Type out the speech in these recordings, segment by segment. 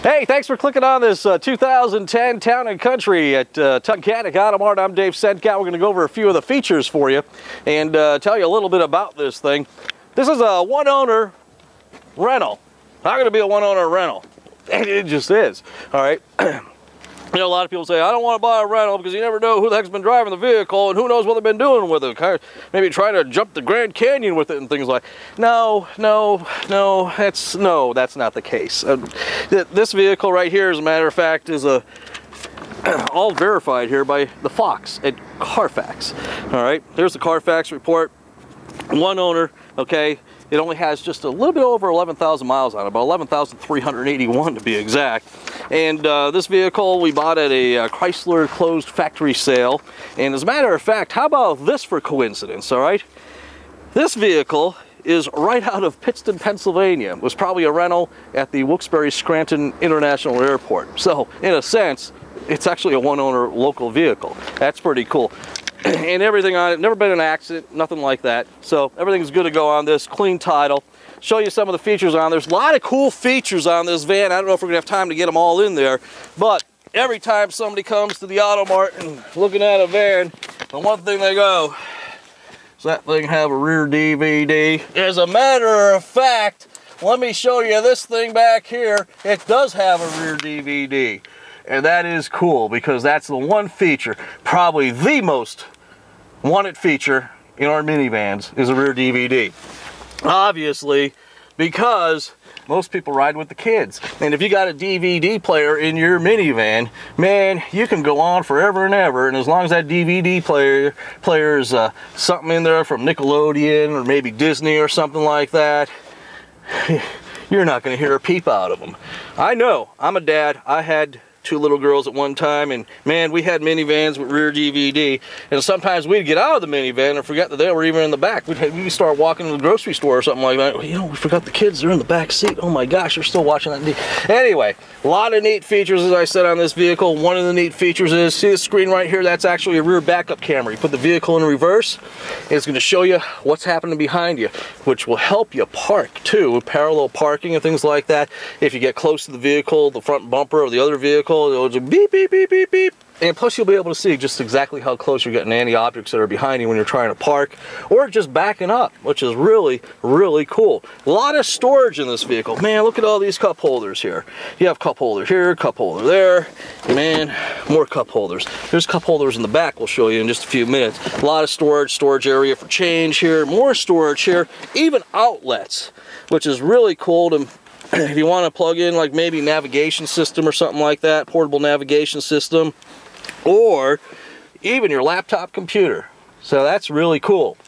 Hey, thanks for clicking on this 2010 Town & Country at Tunkhannock Auto Mart. I'm Dave Sedkat. We're going to go over a few of the features for you and tell you a little bit about this thing. This is a one-owner rental. Not going to be a one-owner rental. It just is. All right. You know, a lot of people say, I don't want to buy a rental because you never know who the heck's been driving the vehicle and who knows what they've been doing with it. Maybe trying to jump the Grand Canyon with it and things like that. No, that's not the case. This vehicle right here, as a matter of fact, is all verified here by the Fox at Carfax. All right, here's the Carfax report. One owner, okay. It only has just a little bit over 11,000 miles on it, about 11,381 to be exact. And this vehicle we bought at a Chrysler closed factory sale. And as a matter of fact, how about this for coincidence, all right? This vehicle is right out of Pittston, Pennsylvania. It was probably a rental at the Wilkes Barre Scranton International Airport. So, in a sense, it's actually a one-owner local vehicle. That's pretty cool. And everything on it, never been an accident, nothing like that. So everything's good to go on this, clean title. Show you some of the features on there. There's a lot of cool features on this van. I don't know if we're gonna have time to get them all in there, but every time somebody comes to the Auto Mart and looking at a van, the one thing they go, does that thing have a rear DVD? As a matter of fact, let me show you this thing back here. It does have a rear DVD. And that is cool because that's the one feature, probably the most wanted feature in our minivans is a rear DVD. Obviously, because most people ride with the kids. And if you got a DVD player in your minivan, man, you can go on forever and ever. And as long as that DVD player is something in there from Nickelodeon or maybe Disney or something like that, you're not going to hear a peep out of them. I know, I'm a dad. I had 2 little girls at one time, and man, we had minivans with rear DVD, and sometimes we'd get out of the minivan and forget that they were even in the back. We'd start walking to the grocery store or something like that. You know, we forgot the kids, they're in the back seat. Oh my gosh, they're still watching that. Anyway, a lot of neat features, as I said, on this vehicle. One of the neat features is, see the screen right here? That's actually a rear backup camera. You put the vehicle in reverse, and it's going to show you what's happening behind you, which will help you park too, parallel parking and things like that. If you get close to the vehicle, the front bumper of the other vehicle, it'll just beep, beep, beep, beep, beep. And plus you'll be able to see just exactly how close you're getting to any objects that are behind you when you're trying to park or just backing up, which is really, really cool. A lot of storage in this vehicle. Man, look at all these cup holders here. You have cup holder here, cup holder there. Man, more cup holders. There's cup holders in the back we'll show you in just a few minutes. A lot of storage area for change here, more storage here, even outlets, which is really cool to if you want to plug in like maybe navigation system or something like that, portable navigation system, or even your laptop computer. So that's really cool.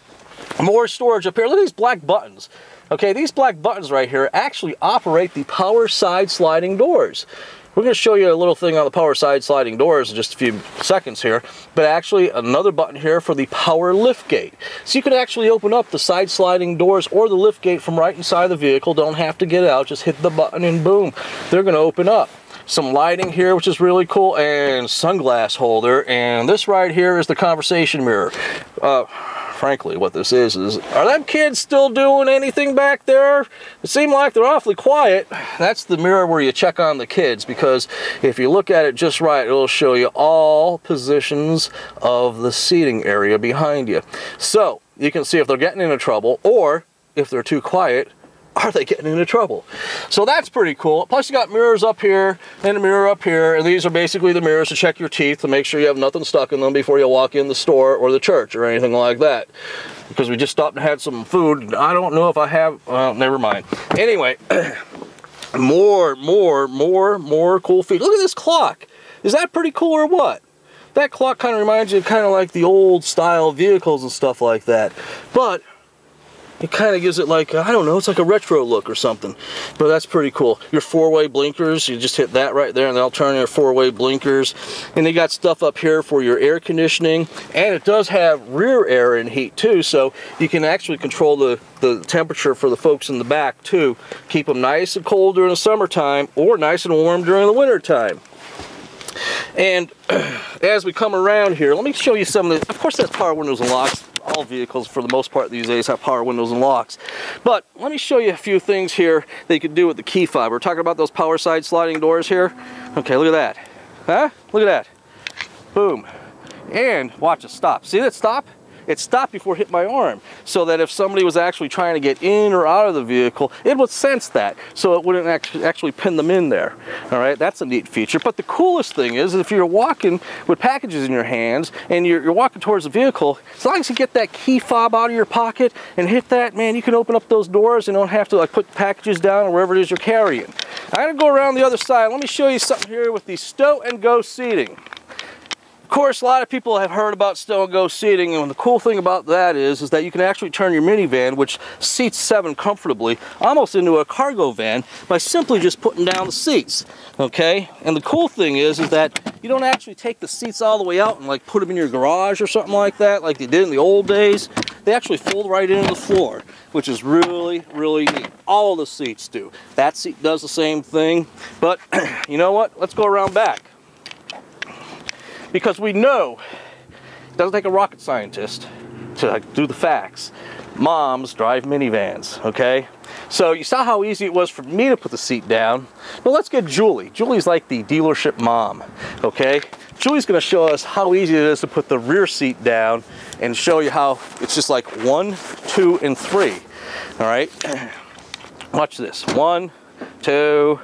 More storage up here. Look at these black buttons. Okay, these black buttons right here actually operate the power side sliding doors. We're going to show you a little thing on the power side sliding doors in just a few seconds here, but actually another button here for the power liftgate. So you can actually open up the side sliding doors or the liftgate from right inside the vehicle. Don't have to get out, just hit the button and boom, they're going to open up. Some lighting here, which is really cool, and sunglass holder, and this right here is the conversation mirror. Frankly, what this is are them kids still doing anything back there? It seemed like they're awfully quiet. That's the mirror where you check on the kids, because if you look at it just right, it'll show you all positions of the seating area behind you. So you can see if they're getting into trouble, or if they're too quiet, are they getting into trouble? So that's pretty cool. Plus you got mirrors up here and a mirror up here, and these are basically the mirrors to check your teeth to make sure you have nothing stuck in them before you walk in the store or the church or anything like that. Because we just stopped and had some food. I don't know if I have, well, never mind. Anyway, more cool features. Look at this clock. Is that pretty cool or what? That clock kind of reminds you of kind of like the old style vehicles and stuff like that. But it kind of gives it like, I don't know, it's like a retro look or something. But that's pretty cool. Your 4-way blinkers, you just hit that right there and they'll turn your 4-way blinkers. And they got stuff up here for your air conditioning. And it does have rear air and heat too, so you can actually control the temperature for the folks in the back too. Keep them nice and cold during the summertime or nice and warm during the winter time. And as we come around here, let me show you some of the, of course that's power windows and locks. all vehicles for the most part these days have power windows and locks. But let me show you a few things here that you can do with the key fob. We're talking about those power side sliding doors here. Okay, look at that. Huh? Look at that. Boom. And watch it stop. See that stop? It stopped before it hit my arm, so that if somebody was actually trying to get in or out of the vehicle, it would sense that, so it wouldn't actually pin them in there. All right, that's a neat feature. But the coolest thing is, if you're walking with packages in your hands and you're walking towards the vehicle, as long as you get that key fob out of your pocket and hit that, man, you can open up those doors and don't have to like put packages down or wherever it is you're carrying. I'm gonna go around the other side. Let me show you something here with the Stow N Go seating. Of course, a lot of people have heard about Stow N Go seating, and the cool thing about that is that you can actually turn your minivan, which seats 7 comfortably, almost into a cargo van by simply just putting down the seats, okay? And the cool thing is that you don't actually take the seats all the way out and like put them in your garage or something like that, like they did in the old days. They actually fold right into the floor, which is really, really neat. All of the seats do. That seat does the same thing, but you know what? Let's go around back. Because we know it doesn't take a rocket scientist to do the facts. Moms drive minivans, okay? So you saw how easy it was for me to put the seat down. Well, let's get Julie. Julie's like the dealership mom, okay? Julie's gonna show us how easy it is to put the rear seat down and show you how it's just like 1, 2, and 3, all right? Watch this, 1, 2,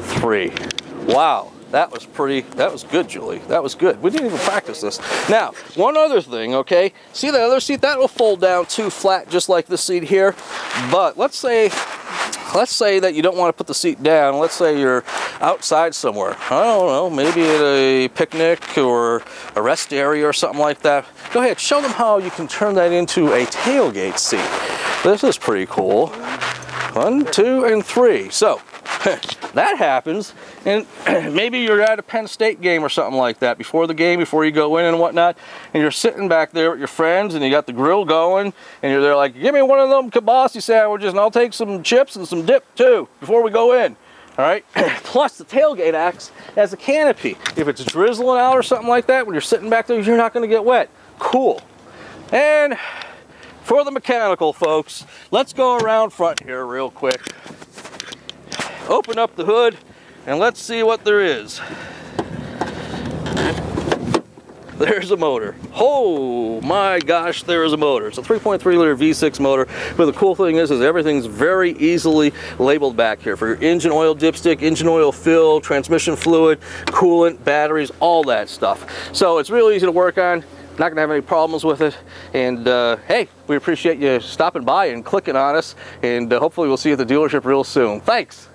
3. Wow. That was good, Julie. That was good. We didn't even practice this. Now, one other thing, okay? See the other seat? That will fold down too flat, just like this seat here. But let's say that you don't want to put the seat down. Let's say you're outside somewhere. I don't know, maybe at a picnic or a rest area or something like that. Go ahead, show them how you can turn that into a tailgate seat. This is pretty cool. 1, 2, and 3. So, that happens, and maybe you're at a Penn State game or something like that before the game, before you go in and whatnot, and you're sitting back there with your friends and you got the grill going and you're there like, give me one of them kibasi sandwiches and I'll take some chips and some dip too before we go in. All right, plus the tailgate acts as a canopy. If it's drizzling out or something like that, when you're sitting back there, you're not going to get wet. Cool. And for the mechanical folks, let's go around front here real quick. Open up the hood and let's see what there is. There's a motor. Oh my gosh, there is a motor. It's a 3.3 liter V6 motor, but the cool thing is everything's very easily labeled back here for your engine oil dipstick, engine oil fill, transmission fluid, coolant, batteries, all that stuff. So it's really easy to work on. Not gonna have any problems with it, and hey, we appreciate you stopping by and clicking on us, and hopefully we'll see you at the dealership real soon. Thanks.